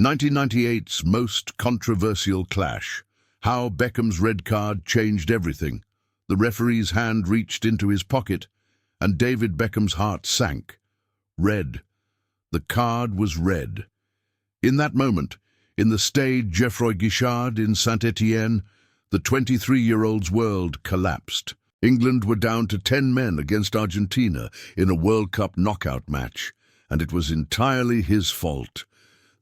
1998's most controversial clash. How Beckham's red card changed everything. The referee's hand reached into his pocket, and David Beckham's heart sank. Red. The card was red. In that moment, in the stade Geoffroy Guichard in Saint-Étienne, the 23-year-old's world collapsed. England were down to 10 men against Argentina in a World Cup knockout match, and it was entirely his fault.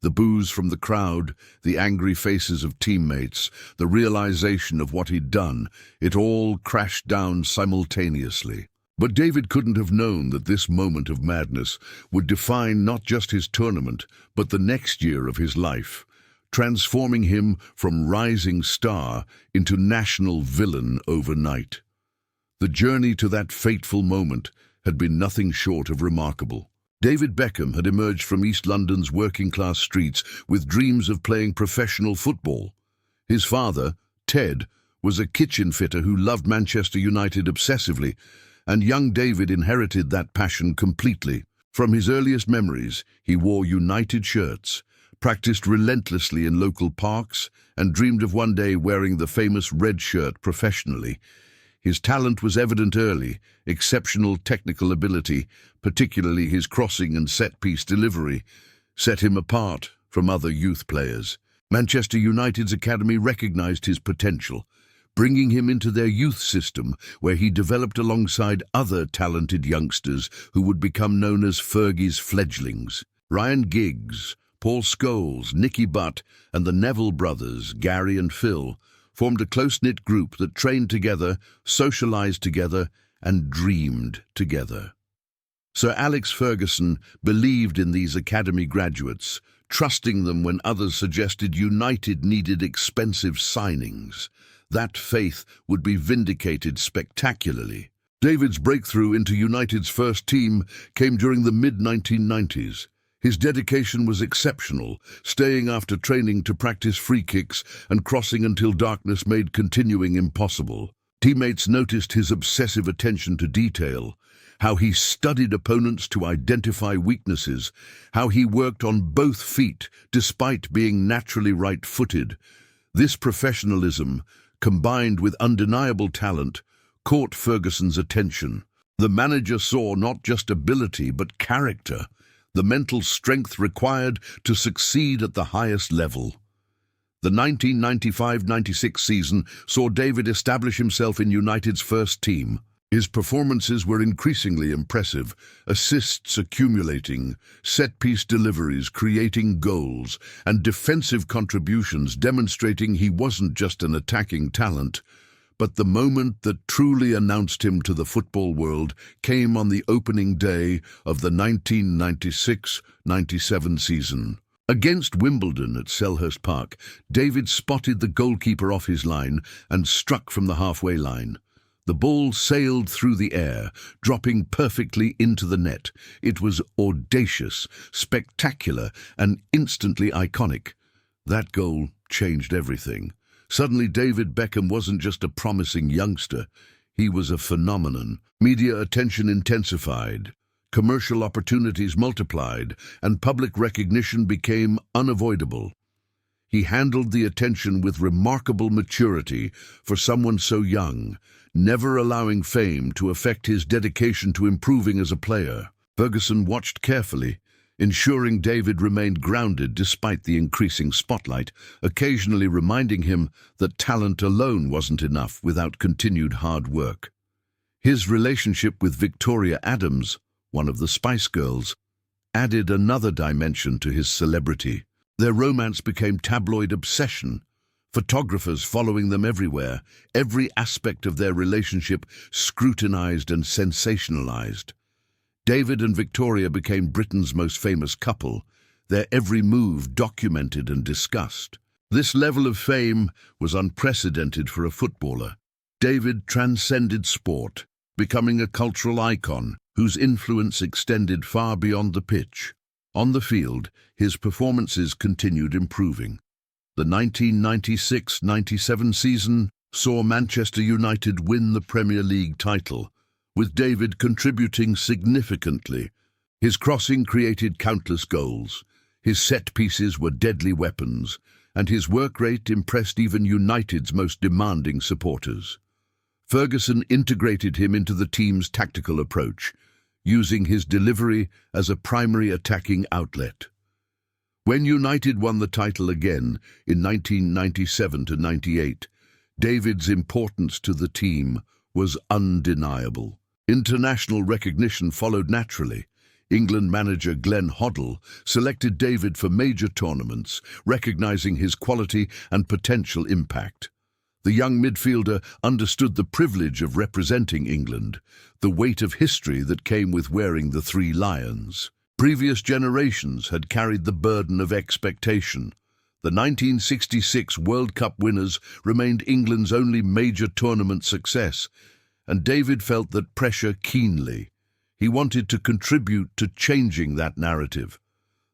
The boos from the crowd, the angry faces of teammates, the realization of what he'd done, it all crashed down simultaneously. But David couldn't have known that this moment of madness would define not just his tournament, but the next year of his life, transforming him from rising star into national villain overnight. The journey to that fateful moment had been nothing short of remarkable. David Beckham had emerged from East London's working-class streets with dreams of playing professional football. His father, Ted, was a kitchen fitter who loved Manchester United obsessively, and young David inherited that passion completely. From his earliest memories, he wore United shirts, practiced relentlessly in local parks, and dreamed of one day wearing the famous red shirt professionally. His talent was evident early, exceptional technical ability, particularly his crossing and set-piece delivery, set him apart from other youth players. Manchester United's academy recognized his potential, bringing him into their youth system, where he developed alongside other talented youngsters who would become known as Fergie's fledglings. Ryan Giggs, Paul Scholes, Nicky Butt, and the Neville brothers, Gary and Phil, formed a close-knit group that trained together, socialized together, and dreamed together. Sir Alex Ferguson believed in these academy graduates, trusting them when others suggested United needed expensive signings. That faith would be vindicated spectacularly. David's breakthrough into United's first team came during the mid-1990s. His dedication was exceptional, staying after training to practice free kicks and crossing until darkness made continuing impossible. Teammates noticed his obsessive attention to detail, how he studied opponents to identify weaknesses, how he worked on both feet despite being naturally right-footed. This professionalism, combined with undeniable talent, caught Ferguson's attention. The manager saw not just ability but character, the mental strength required to succeed at the highest level. The 1995-96 season saw David establish himself in United's first team. His performances were increasingly impressive, assists accumulating, set-piece deliveries creating goals, and defensive contributions demonstrating he wasn't just an attacking talent. But the moment that truly announced him to the football world came on the opening day of the 1996-97 season. Against Wimbledon at Selhurst Park, David spotted the goalkeeper off his line and struck from the halfway line. The ball sailed through the air, dropping perfectly into the net. It was audacious, spectacular, and instantly iconic. That goal changed everything. Suddenly, David Beckham wasn't just a promising youngster. He was a phenomenon. Media attention intensified, commercial opportunities multiplied, and public recognition became unavoidable. He handled the attention with remarkable maturity for someone so young, never allowing fame to affect his dedication to improving as a player. Ferguson watched carefully, ensuring David remained grounded despite the increasing spotlight, occasionally reminding him that talent alone wasn't enough without continued hard work. His relationship with Victoria Adams, one of the Spice Girls, added another dimension to his celebrity. Their romance became tabloid obsession, photographers following them everywhere, every aspect of their relationship scrutinized and sensationalized. David and Victoria became Britain's most famous couple, their every move documented and discussed. This level of fame was unprecedented for a footballer. David transcended sport, becoming a cultural icon whose influence extended far beyond the pitch. On the field, his performances continued improving. The 1996-97 season saw Manchester United win the Premier League title, with David contributing significantly. His crossing created countless goals. His set pieces were deadly weapons, and his work rate impressed even United's most demanding supporters. Ferguson integrated him into the team's tactical approach, using his delivery as a primary attacking outlet. When United won the title again in 1997–98, David's importance to the team was undeniable. International recognition followed naturally. England manager Glenn Hoddle selected David for major tournaments, recognizing his quality and potential impact. The young midfielder understood the privilege of representing England, the weight of history that came with wearing the three lions. Previous generations had carried the burden of expectation. The 1966 World Cup winners remained England's only major tournament success, and David felt that pressure keenly. He wanted to contribute to changing that narrative.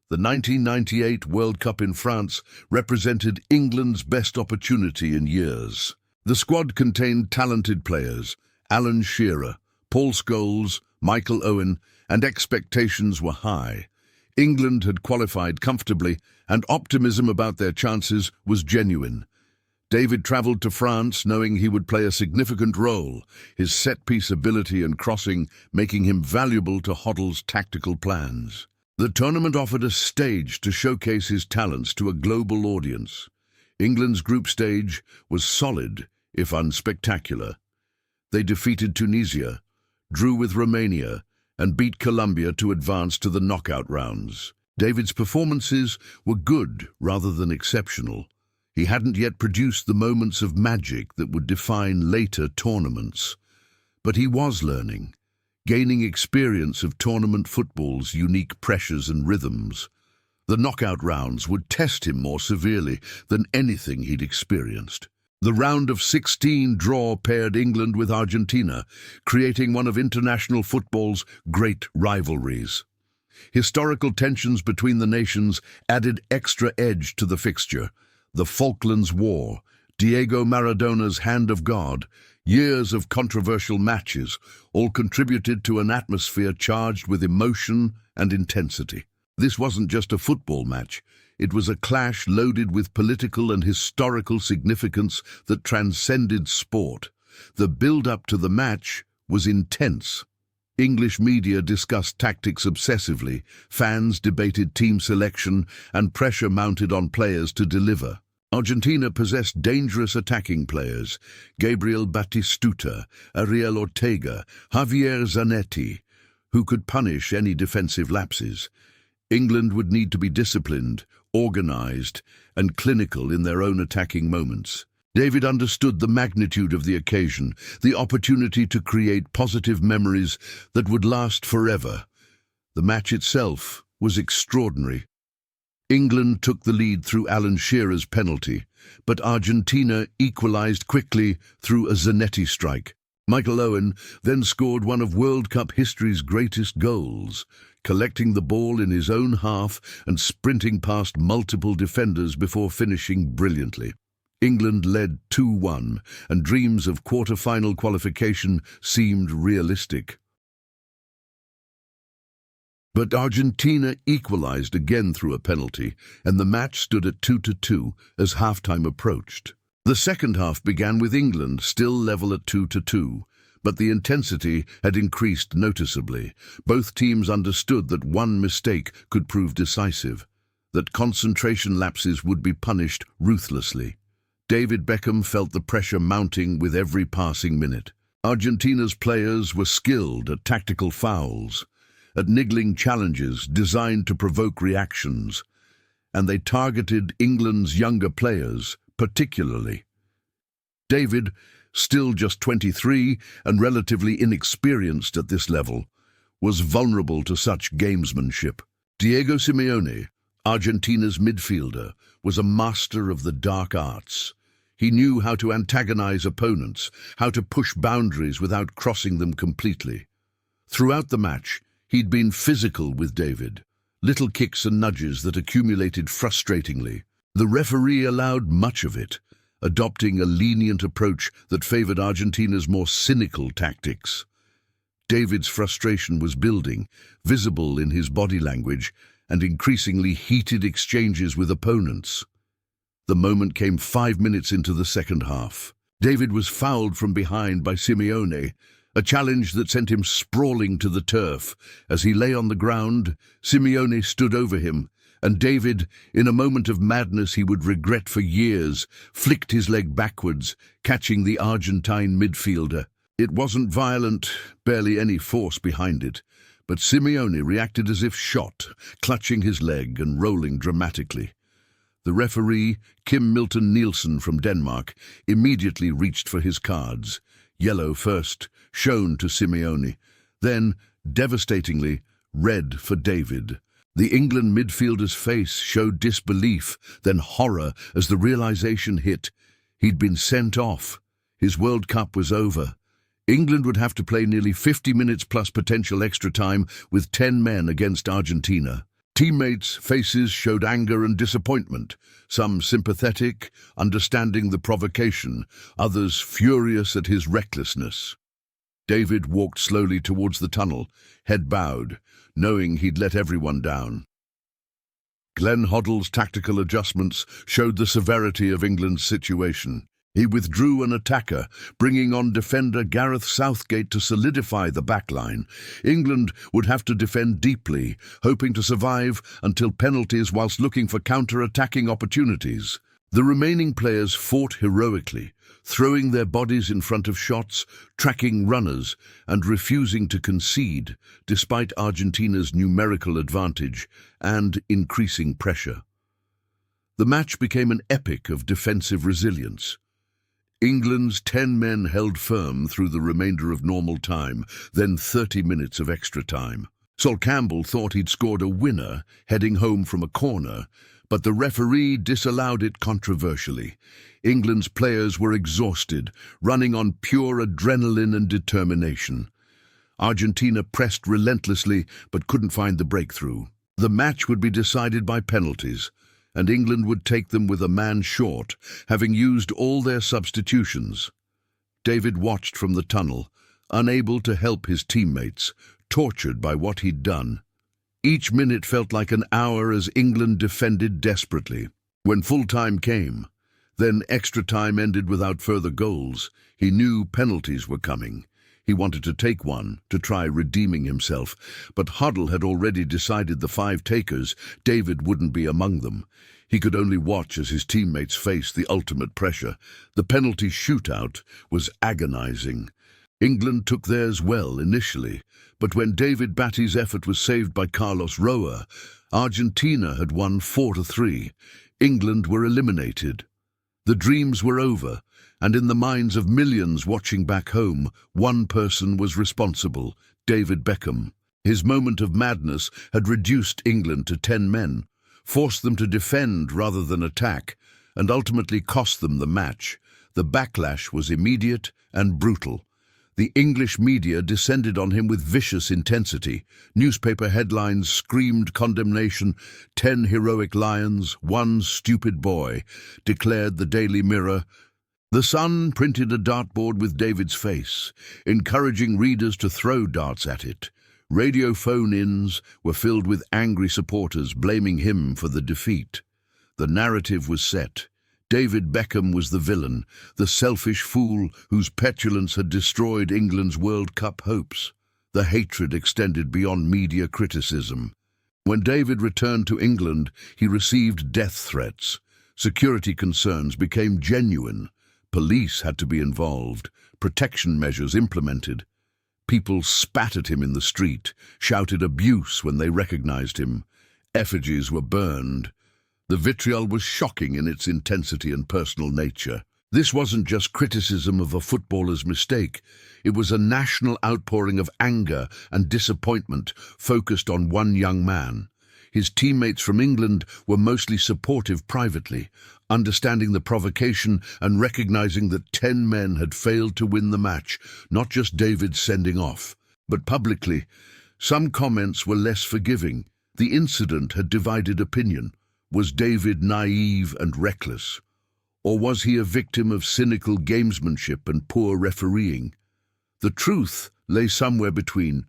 The 1998 World Cup in France represented England's best opportunity in years. The squad contained talented players, Alan Shearer, Paul Scholes, Michael Owen, and expectations were high. England had qualified comfortably, and optimism about their chances was genuine. David travelled to France knowing he would play a significant role, his set-piece ability and crossing making him valuable to Hoddle's tactical plans. The tournament offered a stage to showcase his talents to a global audience. England's group stage was solid, if unspectacular. They defeated Tunisia, drew with Romania, and beat Colombia to advance to the knockout rounds. David's performances were good rather than exceptional. He hadn't yet produced the moments of magic that would define later tournaments. But he was learning, gaining experience of tournament football's unique pressures and rhythms. The knockout rounds would test him more severely than anything he'd experienced. The round of 16 draw paired England with Argentina, creating one of international football's great rivalries. Historical tensions between the nations added extra edge to the fixture. The Falklands War, Diego Maradona's Hand of God, years of controversial matches all contributed to an atmosphere charged with emotion and intensity. This wasn't just a football match. It was a clash loaded with political and historical significance that transcended sport. The build-up to the match was intense. English media discussed tactics obsessively, fans debated team selection, and pressure mounted on players to deliver. Argentina possessed dangerous attacking players, Gabriel Batistuta, Ariel Ortega, Javier Zanetti, who could punish any defensive lapses. England would need to be disciplined, organised, and clinical in their own attacking moments. David understood the magnitude of the occasion, the opportunity to create positive memories that would last forever. The match itself was extraordinary. England took the lead through Alan Shearer's penalty, but Argentina equalised quickly through a Zanetti strike. Michael Owen then scored one of World Cup history's greatest goals, collecting the ball in his own half and sprinting past multiple defenders before finishing brilliantly. England led 2-1, and dreams of quarter-final qualification seemed realistic. But Argentina equalised again through a penalty, and the match stood at 2-2 as halftime approached. The second half began with England still level at 2-2, but the intensity had increased noticeably. Both teams understood that one mistake could prove decisive, that concentration lapses would be punished ruthlessly. David Beckham felt the pressure mounting with every passing minute. Argentina's players were skilled at tactical fouls, at niggling challenges designed to provoke reactions, and they targeted England's younger players particularly. David, still just 23 and relatively inexperienced at this level, was vulnerable to such gamesmanship. Diego Simeone, Argentina's midfielder, was a master of the dark arts. He knew how to antagonize opponents, how to push boundaries without crossing them completely. Throughout the match, he'd been physical with David, little kicks and nudges that accumulated frustratingly. The referee allowed much of it, adopting a lenient approach that favored Argentina's more cynical tactics. David's frustration was building, visible in his body language, and increasingly heated exchanges with opponents. The moment came 5 minutes into the second half. David was fouled from behind by Simeone, a challenge that sent him sprawling to the turf. As he lay on the ground, Simeone stood over him, and David, in a moment of madness he would regret for years, flicked his leg backwards, catching the Argentine midfielder. It wasn't violent, barely any force behind it, but Simeone reacted as if shot, clutching his leg and rolling dramatically. The referee, Kim Milton Nielsen from Denmark, immediately reached for his cards. Yellow first, shown to Simeone, then, devastatingly, red for David. The England midfielder's face showed disbelief, then horror as the realization hit. He'd been sent off. His World Cup was over. England would have to play nearly 50 minutes plus potential extra time with 10 men against Argentina. Teammates' faces showed anger and disappointment, some sympathetic, understanding the provocation, others furious at his recklessness. David walked slowly towards the tunnel, head bowed, knowing he'd let everyone down. Glenn Hoddle's tactical adjustments showed the severity of England's situation. He withdrew an attacker, bringing on defender Gareth Southgate to solidify the backline. England would have to defend deeply, hoping to survive until penalties whilst looking for counter-attacking opportunities. The remaining players fought heroically, throwing their bodies in front of shots, tracking runners, and refusing to concede, despite Argentina's numerical advantage and increasing pressure. The match became an epic of defensive resilience. England's 10 men held firm through the remainder of normal time, then 30 minutes of extra time. Sol Campbell thought he'd scored a winner, heading home from a corner, but the referee disallowed it controversially. England's players were exhausted, running on pure adrenaline and determination. Argentina pressed relentlessly, but couldn't find the breakthrough. The match would be decided by penalties, and England would take them with a man short, having used all their substitutions. David watched from the tunnel, unable to help his teammates, tortured by what he'd done. Each minute felt like an hour as England defended desperately. When full-time came, then extra time ended without further goals, he knew penalties were coming. He wanted to take one, to try redeeming himself, but Hoddle had already decided the 5 takers, David wouldn't be among them. He could only watch as his teammates faced the ultimate pressure. The penalty shootout was agonizing. England took theirs well initially, but when David Batty's effort was saved by Carlos Roa, Argentina had won 4-3. England were eliminated. The dreams were over, and in the minds of millions watching back home, one person was responsible, David Beckham. His moment of madness had reduced England to 10 men, forced them to defend rather than attack, and ultimately cost them the match. The backlash was immediate and brutal. The English media descended on him with vicious intensity. Newspaper headlines screamed condemnation. 10 heroic lions, 1 stupid boy, declared the Daily Mirror. The Sun printed a dartboard with David's face, encouraging readers to throw darts at it. Radio phone-ins were filled with angry supporters blaming him for the defeat. The narrative was set. David Beckham was the villain, the selfish fool whose petulance had destroyed England's World Cup hopes. The hatred extended beyond media criticism. When David returned to England, he received death threats. Security concerns became genuine. Police had to be involved, protection measures implemented. People spat at him in the street, shouted abuse when they recognized him. Effigies were burned. The vitriol was shocking in its intensity and personal nature. This wasn't just criticism of a footballer's mistake. It was a national outpouring of anger and disappointment focused on one young man. His teammates from England were mostly supportive privately, understanding the provocation and recognizing that 10 men had failed to win the match, not just David's sending off. But publicly, some comments were less forgiving. The incident had divided opinion. Was David naive and reckless? Or was he a victim of cynical gamesmanship and poor refereeing? The truth lay somewhere between,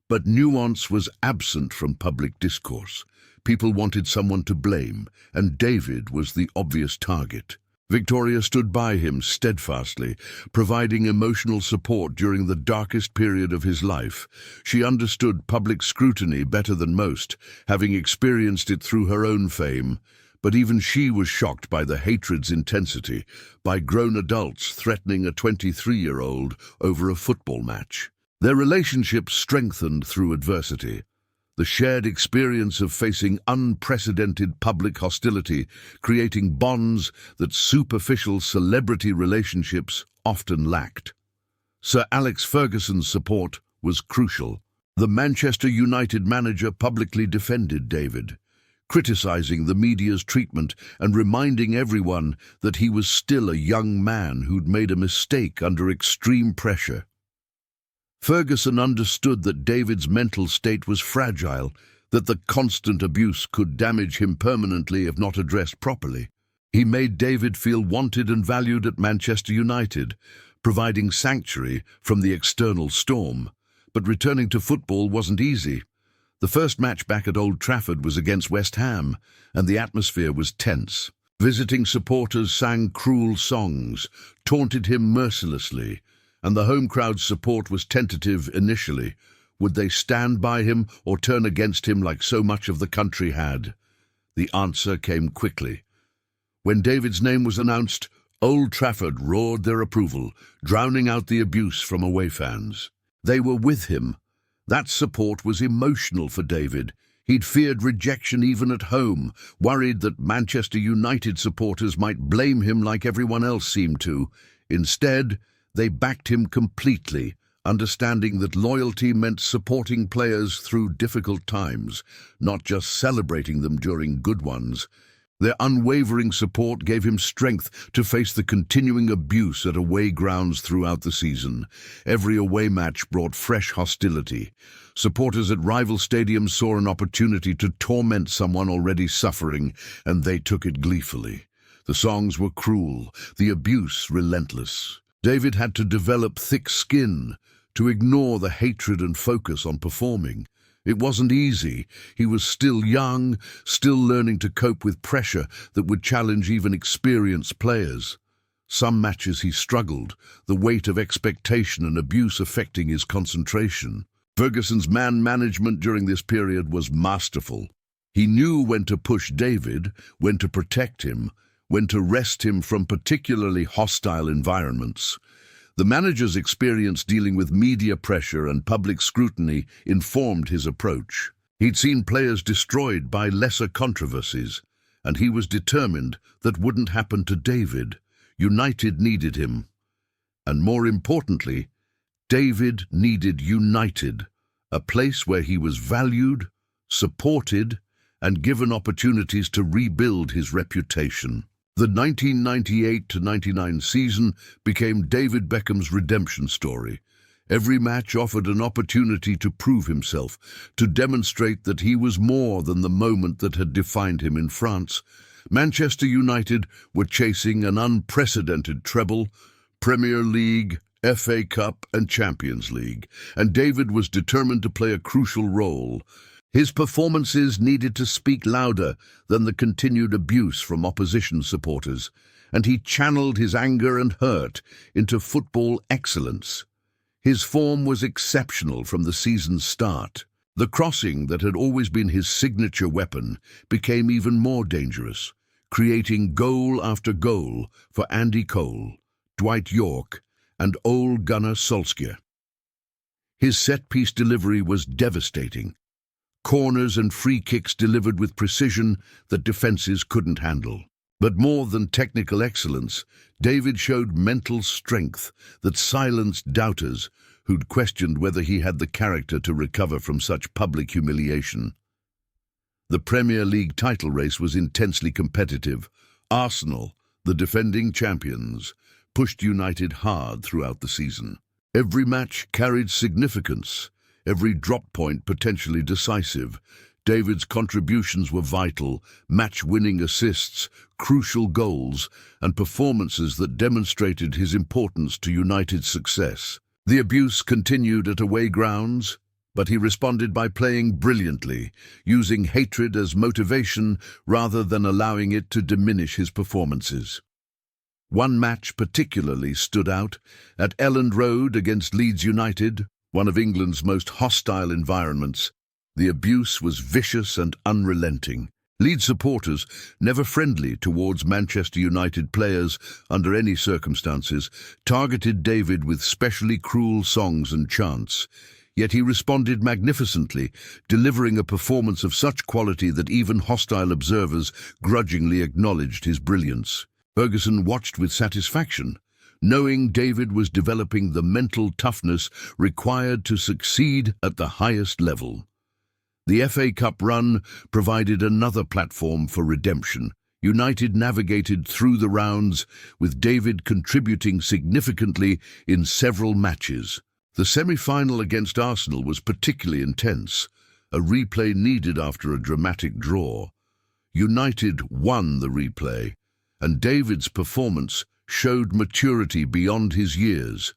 but nuance was absent from public discourse. People wanted someone to blame, and David was the obvious target. Victoria stood by him steadfastly, providing emotional support during the darkest period of his life. She understood public scrutiny better than most, having experienced it through her own fame. But even she was shocked by the hatred's intensity, by grown adults threatening a 23-year-old over a football match. Their relationship strengthened through adversity. The shared experience of facing unprecedented public hostility, creating bonds that superficial celebrity relationships often lacked. Sir Alex Ferguson's support was crucial. The Manchester United manager publicly defended David, criticizing the media's treatment and reminding everyone that he was still a young man who'd made a mistake under extreme pressure. Ferguson understood that David's mental state was fragile, that the constant abuse could damage him permanently if not addressed properly. He made David feel wanted and valued at Manchester United, providing sanctuary from the external storm. But returning to football wasn't easy. The first match back at Old Trafford was against West Ham, and the atmosphere was tense. Visiting supporters sang cruel songs, taunted him mercilessly, and the home crowd's support was tentative initially. Would they stand by him or turn against him like so much of the country had? The answer came quickly. When David's name was announced, Old Trafford roared their approval, drowning out the abuse from away fans. They were with him. That support was emotional for David. He'd feared rejection even at home, worried that Manchester United supporters might blame him like everyone else seemed to. Instead, they backed him completely, understanding that loyalty meant supporting players through difficult times, not just celebrating them during good ones. Their unwavering support gave him strength to face the continuing abuse at away grounds throughout the season. Every away match brought fresh hostility. Supporters at rival stadiums saw an opportunity to torment someone already suffering, and they took it gleefully. The songs were cruel, the abuse relentless. David had to develop thick skin to ignore the hatred and focus on performing. It wasn't easy. He was still young, still learning to cope with pressure that would challenge even experienced players. Some matches he struggled, the weight of expectation and abuse affecting his concentration. Ferguson's man management during this period was masterful. He knew when to push David, when to protect him, when to wrest him from particularly hostile environments. The manager's experience dealing with media pressure and public scrutiny informed his approach. He'd seen players destroyed by lesser controversies, and he was determined that wouldn't happen to David. United needed him. And more importantly, David needed United, a place where he was valued, supported, and given opportunities to rebuild his reputation. The 1998-99 season became David Beckham's redemption story. Every match offered an opportunity to prove himself, to demonstrate that he was more than the moment that had defined him in France. Manchester United were chasing an unprecedented treble, Premier League, FA Cup and Champions League, and David was determined to play a crucial role. His performances needed to speak louder than the continued abuse from opposition supporters, and he channeled his anger and hurt into football excellence. His form was exceptional from the season's start. The crossing that had always been his signature weapon became even more dangerous, creating goal after goal for Andy Cole, Dwight York, and Ole Gunnar Solskjaer. His set-piece delivery was devastating. Corners and free kicks delivered with precision that defenses couldn't handle. But more than technical excellence, David showed mental strength that silenced doubters who'd questioned whether he had the character to recover from such public humiliation. The Premier League title race was intensely competitive. Arsenal, the defending champions, pushed United hard throughout the season. Every match carried significance, every drop point potentially decisive. David's contributions were vital, match-winning assists, crucial goals, and performances that demonstrated his importance to United's success. The abuse continued at away grounds, but he responded by playing brilliantly, using hatred as motivation rather than allowing it to diminish his performances. One match particularly stood out at Elland Road against Leeds United, one of England's most hostile environments. The abuse was vicious and unrelenting. Leeds supporters, never friendly towards Manchester United players under any circumstances, targeted David with specially cruel songs and chants. Yet he responded magnificently, delivering a performance of such quality that even hostile observers grudgingly acknowledged his brilliance. Ferguson watched with satisfaction, knowing David was developing the mental toughness required to succeed at the highest level. The FA Cup run provided another platform for redemption. United navigated through the rounds, with David contributing significantly in several matches. The semi-final against Arsenal was particularly intense, a replay needed after a dramatic draw. United won the replay, and David's performance showed maturity beyond his years,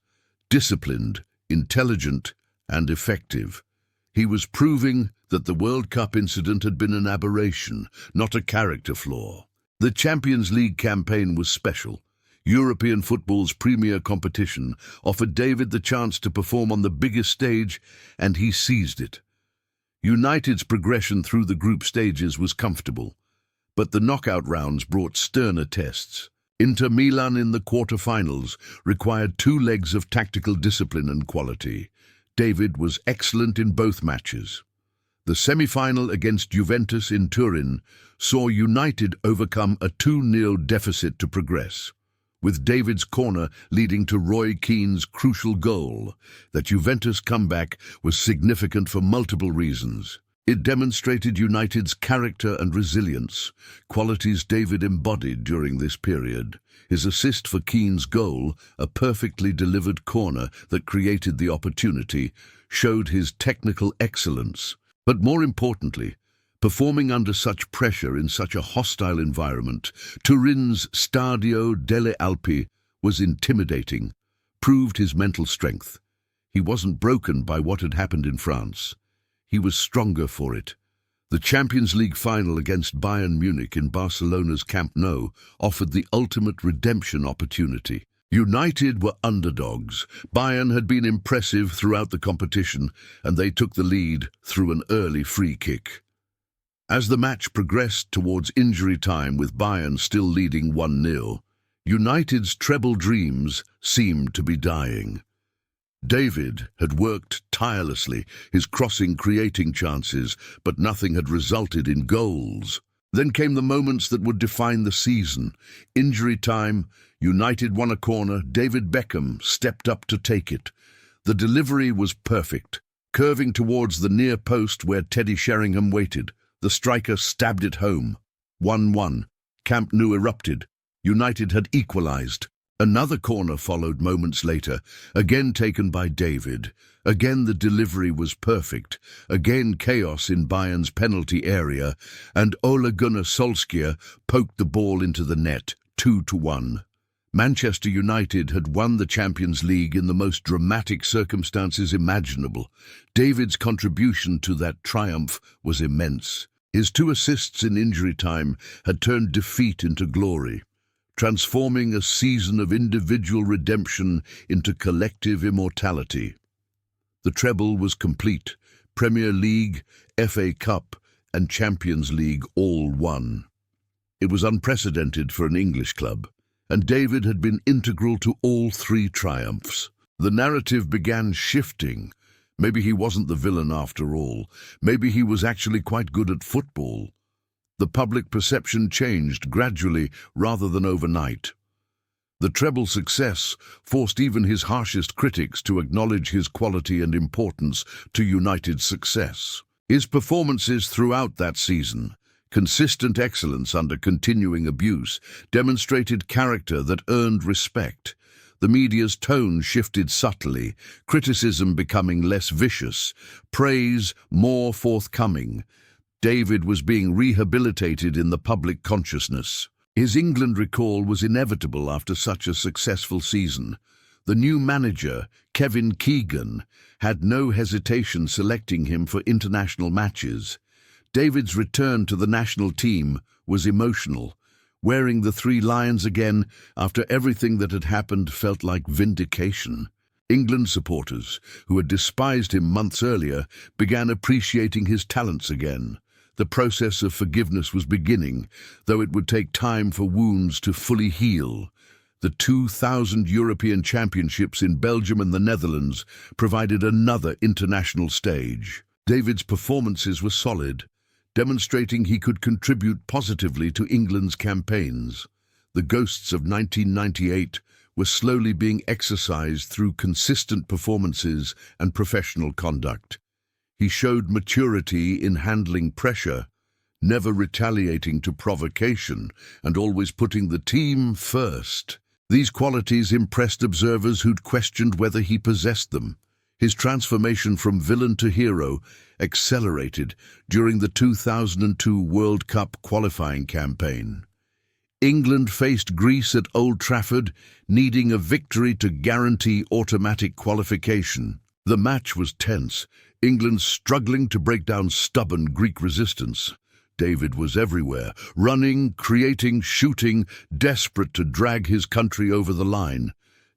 disciplined, intelligent, and effective. He was proving that the World Cup incident had been an aberration, not a character flaw. The Champions League campaign was special. European football's premier competition offered David the chance to perform on the biggest stage, and he seized it. United's progression through the group stages was comfortable, but the knockout rounds brought sterner tests. Inter Milan in the quarter-finals required 2 legs of tactical discipline and quality. David was excellent in both matches. The semi-final against Juventus in Turin saw United overcome a 2-0 deficit to progress, with David's corner leading to Roy Keane's crucial goal. That Juventus comeback was significant for multiple reasons. It demonstrated United's character and resilience, qualities David embodied during this period. His assist for Keane's goal, a perfectly delivered corner that created the opportunity, showed his technical excellence. But more importantly, performing under such pressure in such a hostile environment, Turin's Stadio delle Alpi was intimidating, proved his mental strength. He wasn't broken by what had happened in France. He was stronger for it. The Champions League final against Bayern Munich in Barcelona's Camp Nou offered the ultimate redemption opportunity. United were underdogs. Bayern had been impressive throughout the competition, and they took the lead through an early free kick. As the match progressed towards injury time with Bayern still leading 1-0, United's treble dreams seemed to be dying. David had worked tirelessly, his crossing creating chances, but nothing had resulted in goals. Then came the moments that would define the season. Injury time, United won a corner, David Beckham stepped up to take it. The delivery was perfect. Curving towards the near post where Teddy Sheringham waited, the striker stabbed it home. 1-1. Camp Nou erupted. United had equalised. Another corner followed moments later, again taken by David. Again the delivery was perfect. Again chaos in Bayern's penalty area, and Ole Gunnar Solskjaer poked the ball into the net, 2-1. Manchester United had won the Champions League in the most dramatic circumstances imaginable. David's contribution to that triumph was immense. His 2 assists in injury time had turned defeat into glory, transforming a season of individual redemption into collective immortality. The treble was complete. Premier League, FA Cup, and Champions League all won. It was unprecedented for an English club, and David had been integral to all 3 triumphs. The narrative began shifting. Maybe he wasn't the villain after all. Maybe he was actually quite good at football. The public perception changed gradually rather than overnight. The treble success forced even his harshest critics to acknowledge his quality and importance to United's success. His performances throughout that season, consistent excellence under continuing abuse, demonstrated character that earned respect. The media's tone shifted subtly, criticism becoming less vicious, praise more forthcoming. David was being rehabilitated in the public consciousness. His England recall was inevitable after such a successful season. The new manager, Kevin Keegan, had no hesitation selecting him for international matches. David's return to the national team was emotional. Wearing the three lions again after everything that had happened felt like vindication. England supporters, who had despised him months earlier, began appreciating his talents again. The process of forgiveness was beginning, though it would take time for wounds to fully heal. The 2000 European Championships in Belgium and the Netherlands provided another international stage. David's performances were solid, demonstrating he could contribute positively to England's campaigns. The ghosts of 1998 were slowly being exorcised through consistent performances and professional conduct. He showed maturity in handling pressure, never retaliating to provocation, and always putting the team first. These qualities impressed observers who'd questioned whether he possessed them. His transformation from villain to hero accelerated during the 2002 World Cup qualifying campaign. England faced Greece at Old Trafford, needing a victory to guarantee automatic qualification. The match was tense, England struggling to break down stubborn Greek resistance. David was everywhere, running, creating, shooting, desperate to drag his country over the line.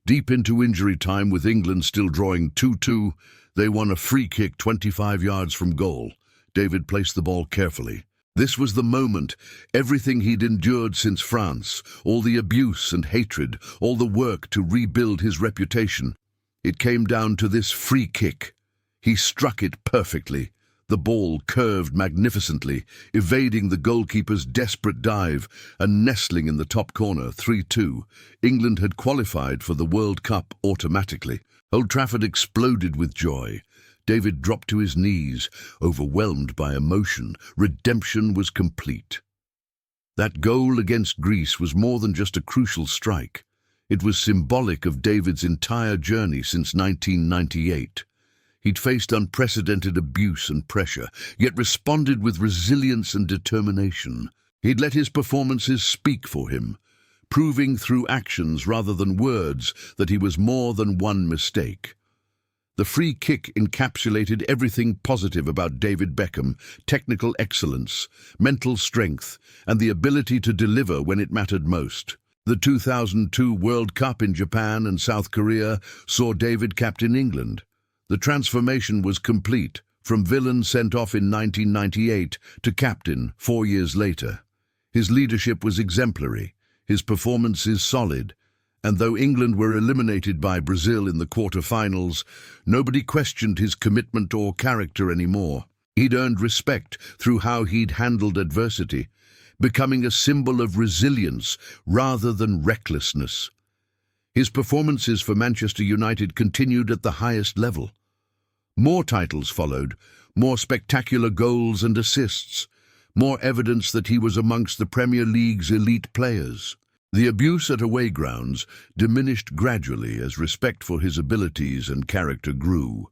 Deep into injury time, with England still drawing 2-2, they won a free kick 25 yards from goal. David placed the ball carefully. This was the moment, everything he'd endured since France, all the abuse and hatred, all the work to rebuild his reputation. It came down to this free kick. He struck it perfectly. The ball curved magnificently, evading the goalkeeper's desperate dive and nestling in the top corner, 3-2. England had qualified for the World Cup automatically. Old Trafford exploded with joy. David dropped to his knees, overwhelmed by emotion. Redemption was complete. That goal against Greece was more than just a crucial strike. It was symbolic of David's entire journey since 1998. He'd faced unprecedented abuse and pressure, yet responded with resilience and determination. He'd let his performances speak for him, proving through actions rather than words that he was more than one mistake. The free kick encapsulated everything positive about David Beckham: technical excellence, mental strength, and the ability to deliver when it mattered most. The 2002 World Cup in Japan and South Korea saw David captain England. The transformation was complete, from villain sent off in 1998 to captain 4 years later. His leadership was exemplary, his performances solid, and though England were eliminated by Brazil in the quarter-finals, nobody questioned his commitment or character anymore. He'd earned respect through how he'd handled adversity, becoming a symbol of resilience rather than recklessness. His performances for Manchester United continued at the highest level. More titles followed, more spectacular goals and assists, more evidence that he was amongst the Premier League's elite players. The abuse at away grounds diminished gradually as respect for his abilities and character grew.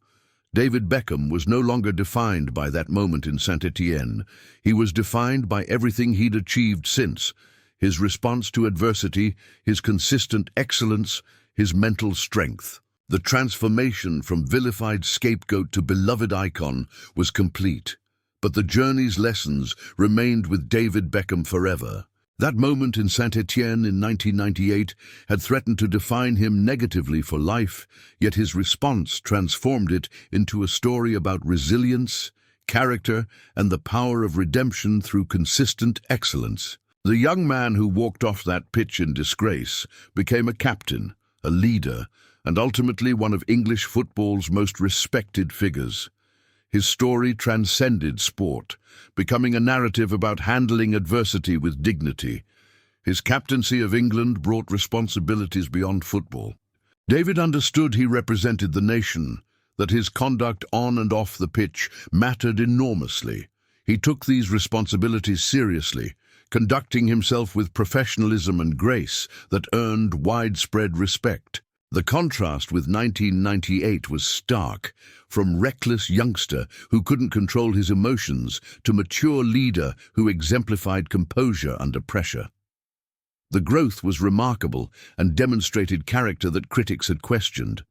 David Beckham was no longer defined by that moment in Saint-Étienne. He was defined by everything he'd achieved since: his response to adversity, his consistent excellence, his mental strength. The transformation from vilified scapegoat to beloved icon was complete, but the journey's lessons remained with David Beckham forever. That moment in Saint-Étienne in 1998 had threatened to define him negatively for life, yet his response transformed it into a story about resilience, character, and the power of redemption through consistent excellence. The young man who walked off that pitch in disgrace became a captain, a leader, and ultimately one of English football's most respected figures. His story transcended sport, becoming a narrative about handling adversity with dignity. His captaincy of England brought responsibilities beyond football. David understood he represented the nation, that his conduct on and off the pitch mattered enormously. He took these responsibilities seriously, conducting himself with professionalism and grace that earned widespread respect. The contrast with 1998 was stark, from reckless youngster who couldn't control his emotions to mature leader who exemplified composure under pressure. The growth was remarkable and demonstrated character that critics had questioned.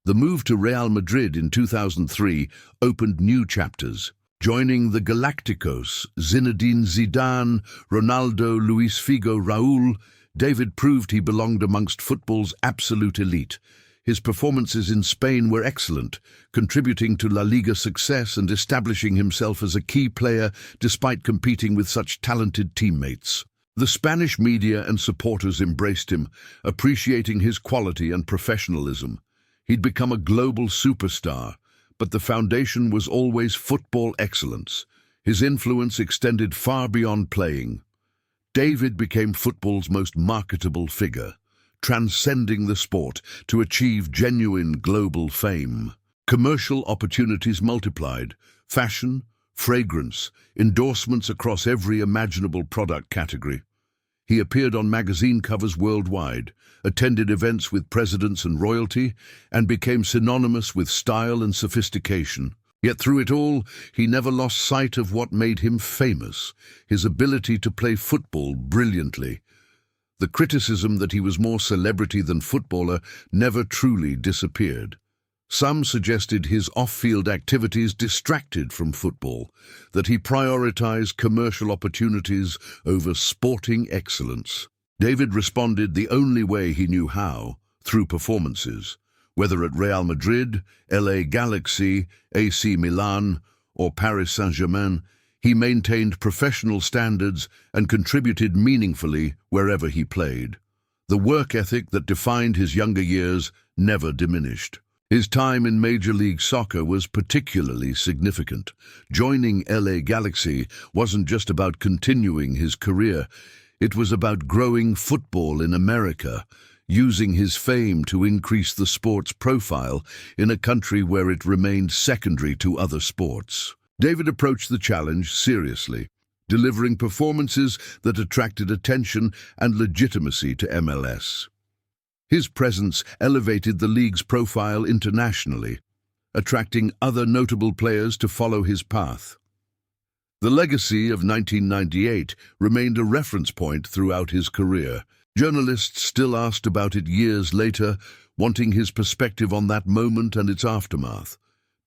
The move to Real Madrid in 2003 opened new chapters. Joining the Galacticos, Zinedine Zidane, Ronaldo, Luis Figo, Raúl, David proved he belonged amongst football's absolute elite. His performances in Spain were excellent, contributing to La Liga success and establishing himself as a key player despite competing with such talented teammates. The Spanish media and supporters embraced him, appreciating his quality and professionalism. He'd become a global superstar, but the foundation was always football excellence. His influence extended far beyond playing. David became football's most marketable figure, transcending the sport to achieve genuine global fame. Commercial opportunities multiplied: fashion, fragrance, endorsements across every imaginable product category. He appeared on magazine covers worldwide, attended events with presidents and royalty, and became synonymous with style and sophistication. Yet through it all, he never lost sight of what made him famous: his ability to play football brilliantly. The criticism that he was more celebrity than footballer never truly disappeared. Some suggested his off-field activities distracted from football, that he prioritized commercial opportunities over sporting excellence. David responded the only way he knew how: through performances. Whether at Real Madrid, LA Galaxy, AC Milan, or Paris Saint-Germain, he maintained professional standards and contributed meaningfully wherever he played. The work ethic that defined his younger years never diminished. His time in Major League Soccer was particularly significant. Joining LA Galaxy wasn't just about continuing his career, it was about growing football in America, using his fame to increase the sport's profile in a country where it remained secondary to other sports. David approached the challenge seriously, delivering performances that attracted attention and legitimacy to MLS. His presence elevated the league's profile internationally, attracting other notable players to follow his path. The legacy of 1998 remained a reference point throughout his career. Journalists still asked about it years later, wanting his perspective on that moment and its aftermath.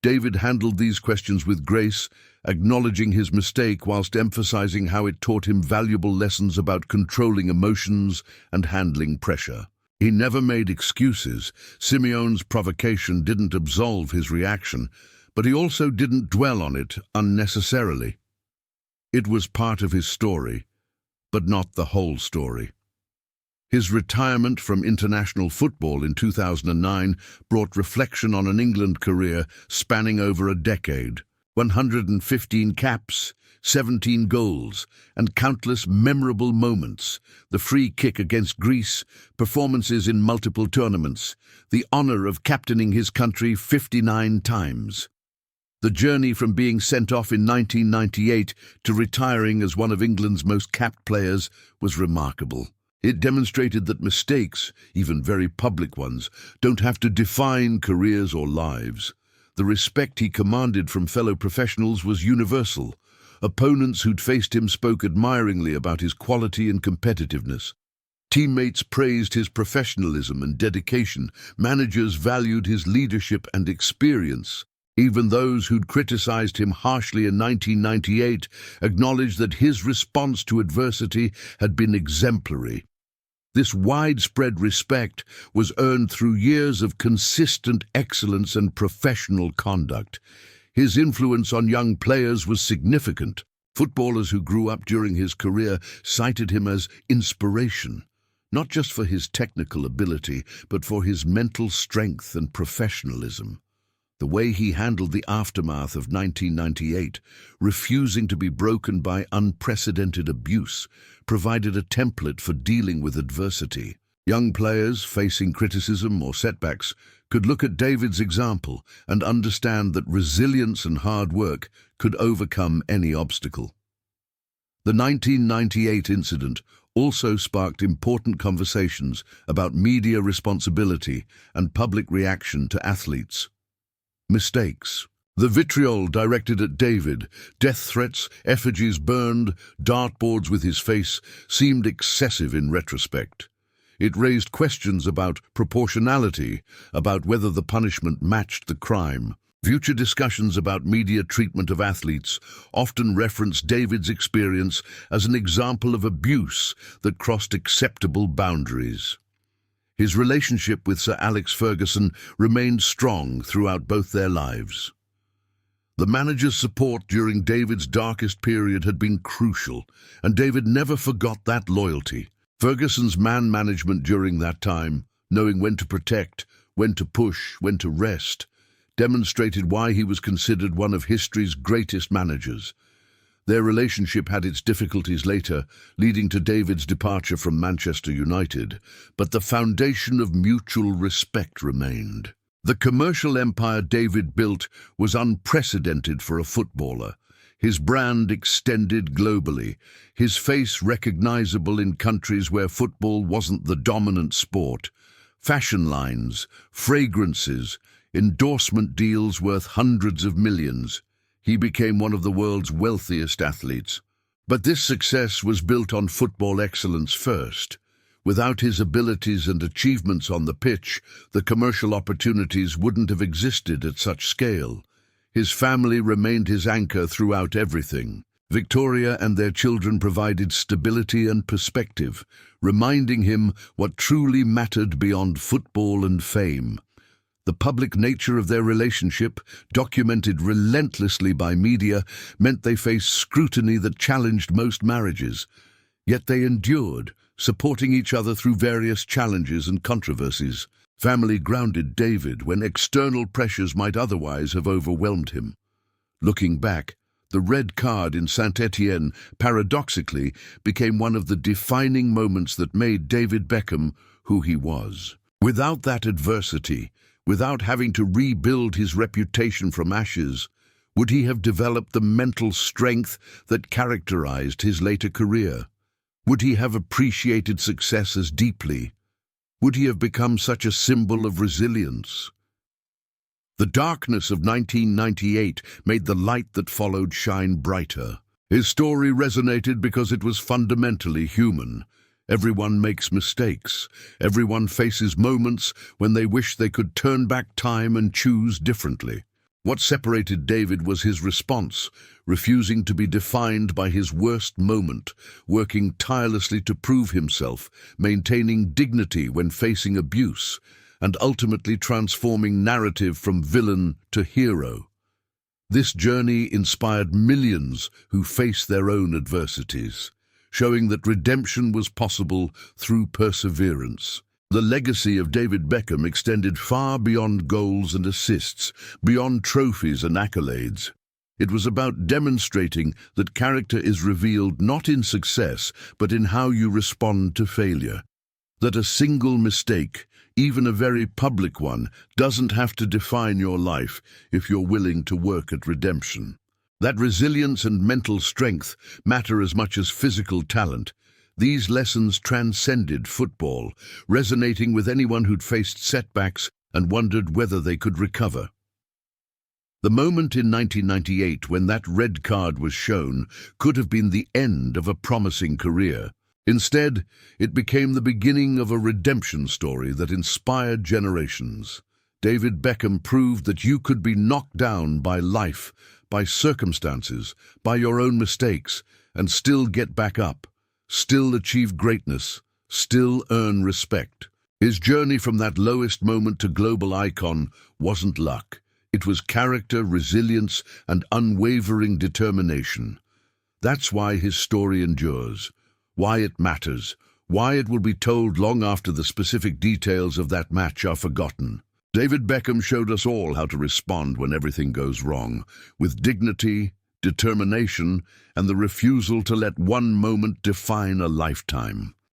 David handled these questions with grace, acknowledging his mistake whilst emphasizing how it taught him valuable lessons about controlling emotions and handling pressure. He never made excuses. Simeone's provocation didn't absolve his reaction, but he also didn't dwell on it unnecessarily. It was part of his story, but not the whole story. His retirement from international football in 2009 brought reflection on an England career spanning over a decade. 115 caps, 17 goals, and countless memorable moments: the free kick against Greece, performances in multiple tournaments, the honour of captaining his country 59 times. The journey from being sent off in 1998 to retiring as one of England's most capped players was remarkable. It demonstrated that mistakes, even very public ones, don't have to define careers or lives. The respect he commanded from fellow professionals was universal. Opponents who'd faced him spoke admiringly about his quality and competitiveness. Teammates praised his professionalism and dedication. Managers valued his leadership and experience. Even those who'd criticized him harshly in 1998 acknowledged that his response to adversity had been exemplary. This widespread respect was earned through years of consistent excellence and professional conduct. His influence on young players was significant. Footballers who grew up during his career cited him as inspiration, not just for his technical ability, but for his mental strength and professionalism. The way he handled the aftermath of 1998, refusing to be broken by unprecedented abuse, provided a template for dealing with adversity. Young players facing criticism or setbacks could look at David's example and understand that resilience and hard work could overcome any obstacle. The 1998 incident also sparked important conversations about media responsibility and public reaction to athletes. Mistakes, The vitriol directed at David, death threats, effigies burned, dartboards with his face, seemed excessive in retrospect. It raised questions about proportionality, about whether the punishment matched the crime. Future discussions about media treatment of athletes often reference David's experience as an example of abuse that crossed acceptable boundaries. His relationship with Sir Alex Ferguson remained strong throughout both their lives. The manager's support during David's darkest period had been crucial, and David never forgot that loyalty. Ferguson's man management during that time, knowing when to protect, when to push, when to rest, demonstrated why he was considered one of history's greatest managers. Their relationship had its difficulties later, leading to David's departure from Manchester United, but the foundation of mutual respect remained. The commercial empire David built was unprecedented for a footballer. His brand extended globally, his face recognizable in countries where football wasn't the dominant sport. Fashion lines, fragrances, endorsement deals worth hundreds of millions. He became one of the world's wealthiest athletes. But this success was built on football excellence first. Without his abilities and achievements on the pitch, the commercial opportunities wouldn't have existed at such scale. His family remained his anchor throughout everything. Victoria and their children provided stability and perspective, reminding him what truly mattered beyond football and fame. The public nature of their relationship, documented relentlessly by media, meant they faced scrutiny that challenged most marriages. Yet they endured, supporting each other through various challenges and controversies. Family grounded David when external pressures might otherwise have overwhelmed him. Looking back, the red card in Saint-Étienne, paradoxically, became one of the defining moments that made David Beckham who he was. Without that adversity, without having to rebuild his reputation from ashes, would he have developed the mental strength that characterized his later career? Would he have appreciated success as deeply? Would he have become such a symbol of resilience? The darkness of 1998 made the light that followed shine brighter. His story resonated because it was fundamentally human. Everyone makes mistakes. Everyone faces moments when they wish they could turn back time and choose differently. What separated David was his response, refusing to be defined by his worst moment, working tirelessly to prove himself, maintaining dignity when facing abuse, and ultimately transforming narrative from villain to hero. This journey inspired millions who face their own adversities, showing that redemption was possible through perseverance. The legacy of David Beckham extended far beyond goals and assists, beyond trophies and accolades. It was about demonstrating that character is revealed not in success, but in how you respond to failure. That a single mistake, even a very public one, doesn't have to define your life if you're willing to work at redemption. That resilience and mental strength matter as much as physical talent. These lessons transcended football, resonating with anyone who'd faced setbacks and wondered whether they could recover. The moment in 1998 when that red card was shown could have been the end of a promising career. Instead, it became the beginning of a redemption story that inspired generations. David Beckham proved that you could be knocked down by life, by circumstances, by your own mistakes, and still get back up, still achieve greatness, still earn respect. His journey from that lowest moment to global icon wasn't luck. It was character, resilience, and unwavering determination. That's why his story endures, why it matters, why it will be told long after the specific details of that match are forgotten. David Beckham showed us all how to respond when everything goes wrong, with dignity, determination, and the refusal to let one moment define a lifetime.